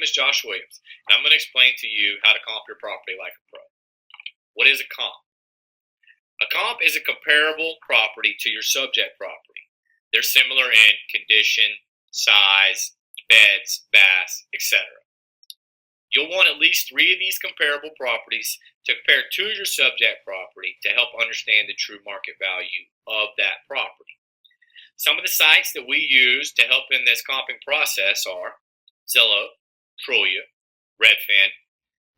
is Josh Williams, and I'm going to explain to you how to comp your property like a pro. What is a comp? A comp is a comparable property to your subject property. They're similar in condition, size, beds, baths, etc. You'll want at least 3 of these comparable properties to compare to your subject property to help understand the true market value of that property. Some of the sites that we use to help in this comping process are Zillow, Trulia, Redfin,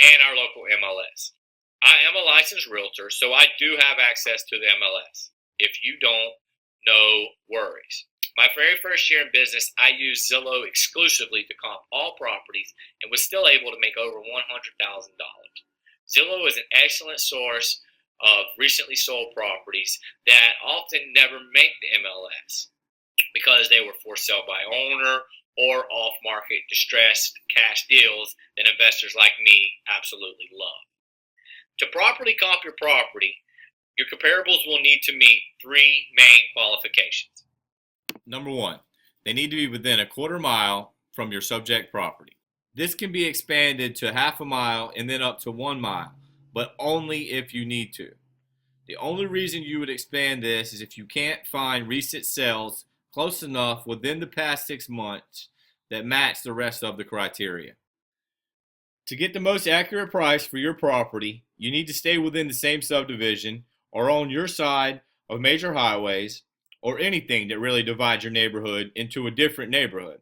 and our local MLS. I am a licensed realtor, so I do have access to the MLS. If you don't, no worries. My very first year in business, I used Zillow exclusively to comp all properties and was still able to make over $100,000. Zillow is an excellent source of recently sold properties that often never make the MLS because they were for sale by owner or off-market distressed cash deals that investors like me absolutely love. To properly comp your property, your comparables will need to meet 3 main qualifications. Number 1, they need to be within a quarter mile from your subject property. This can be expanded to half a mile and then up to 1 mile, but only if you need to. The only reason you would expand this is if you can't find recent sales close enough within the past 6 months that match the rest of the criteria. To get the most accurate price for your property, you need to stay within the same subdivision or on your side of major highways or anything that really divides your neighborhood into a different neighborhood.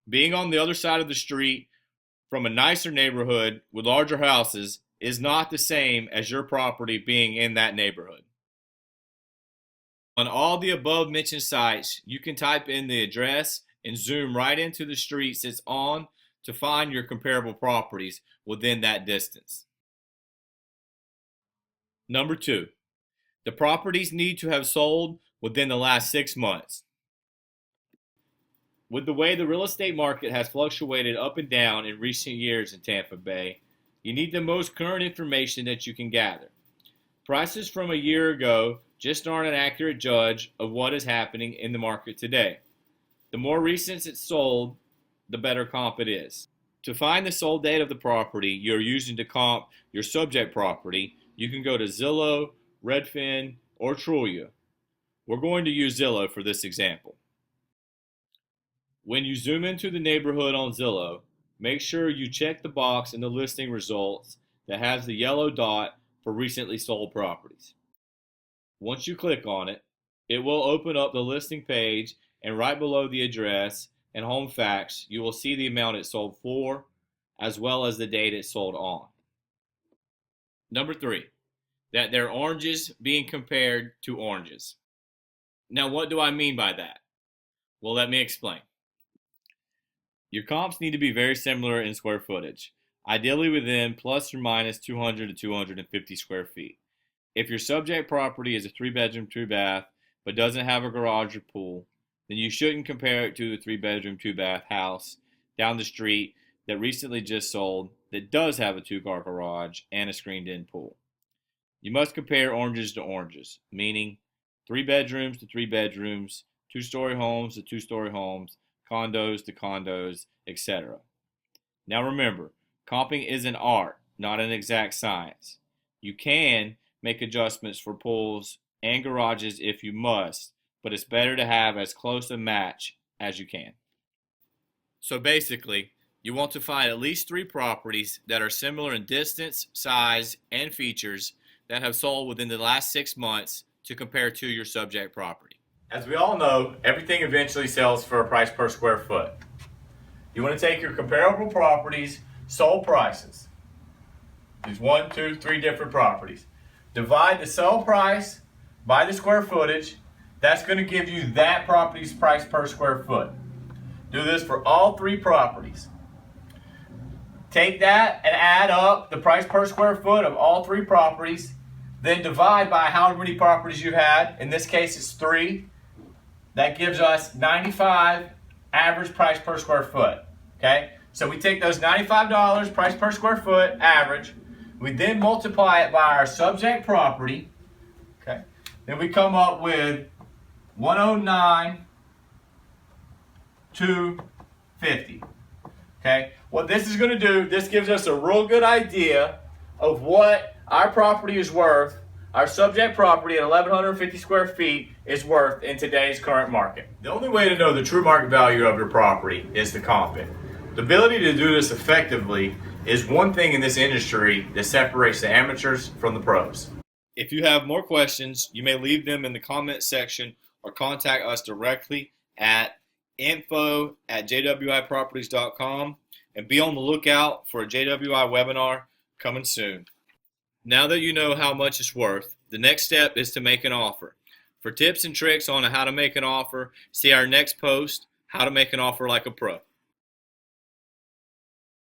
Being on the other side of the street from a nicer neighborhood with larger houses is not the same as your property being in that neighborhood. On all the above mentioned sites, you can type in the address and zoom right into the streets it's on to find your comparable properties within that distance. Number 2, the properties need to have sold within the last 6 months. With the way the real estate market has fluctuated up and down in recent years in Tampa Bay, you need the most current information that you can gather. Prices from a year ago just aren't an accurate judge of what is happening in the market today. The more recent it's sold, the better comp it is. To find the sold date of the property you're using to comp your subject property, you can go to Zillow, Redfin, or Trulia. We're going to use Zillow for this example. When you zoom into the neighborhood on Zillow, make sure you check the box in the listing results that has the yellow dot for recently sold properties. Once you click on it, it will open up the listing page, and right below the address and home facts, you will see the amount it sold for, as well as the date it sold on. Number 3, that they're oranges being compared to oranges. Now, what do I mean by that? Well, let me explain. Your comps need to be very similar in square footage, ideally within plus or minus 200 to 250 square feet. If your subject property is a 3-bedroom, 2-bath, but doesn't have a garage or pool, then you shouldn't compare it to the 3-bedroom, 2-bath house down the street that recently just sold that does have a 2-car garage and a screened-in pool. You must compare oranges to oranges, meaning 3 bedrooms to 3 bedrooms, 2-story homes to 2-story homes, condos to condos, etc. Now remember, comping is an art, not an exact science. You can make adjustments for pools and garages if you must, but it's better to have as close a match as you can. So basically, you want to find at least 3 properties that are similar in distance, size, and features that have sold within the last 6 months to compare to your subject property. As we all know, everything eventually sells for a price per square foot. You want to take your comparable properties, sold prices, these 1, 2, 3 different properties, divide the sell price by the square footage. That's going to give you that property's price per square foot. Do this for all 3 properties. Take that and add up the price per square foot of all 3 properties, then divide by how many properties you had. In this case, it's 3. That gives us 95 average price per square foot. Okay? So we take those $95 price per square foot average. We then multiply it by our subject property. Okay? Then we come up with 109,250. Okay, what this is going to do, this gives us a real good idea of what our property is worth, our subject property at 1,150 square feet is worth in today's current market. The only way to know the true market value of your property is to comp it. The ability to do this effectively is one thing in this industry that separates the amateurs from the pros. If you have more questions, you may leave them in the comment section or contact us directly at info@jwiproperties.com, and be on the lookout for a JWI webinar coming soon. Now that you know how much it's worth, the next step is to make an offer. For tips and tricks on how to make an offer, see our next post, How to Make an Offer Like a Pro.